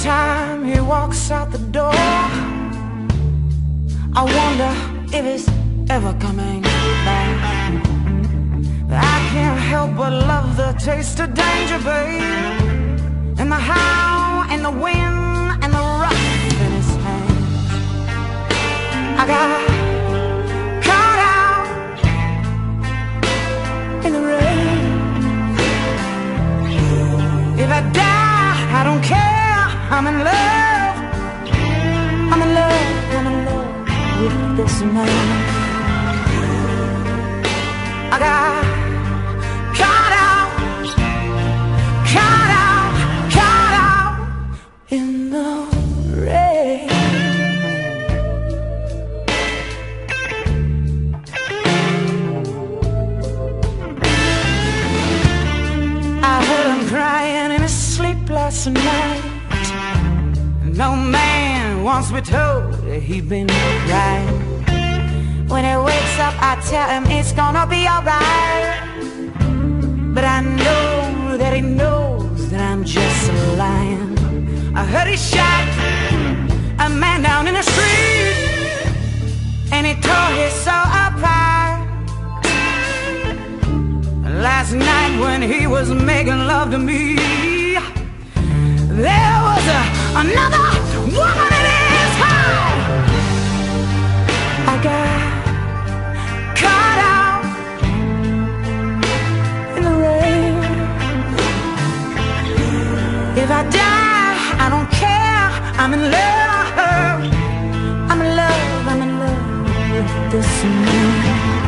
Time he walks out the door, I wonder if he's ever coming back. I can't help but love the taste of danger, babe, and the howl and the wind and the rough in his hands. I got caught out in the rain. If I die, I don't care. I'm in love, I'm in love, I'm in love with this man. I got caught out in the rain. I heard him crying in his sleep last night. No man wants to be told that he's been right. When he wakes up, I tell him it's gonna be alright. But I know that he knows that I'm just lying. I heard he shot a man down in the street, and he tore his soul apart. Last night when he was making love to me, there was another woman in his heart. I got caught out in the rain. If I die, I don't care. I'm in love. I'm in love. I'm in love with this man.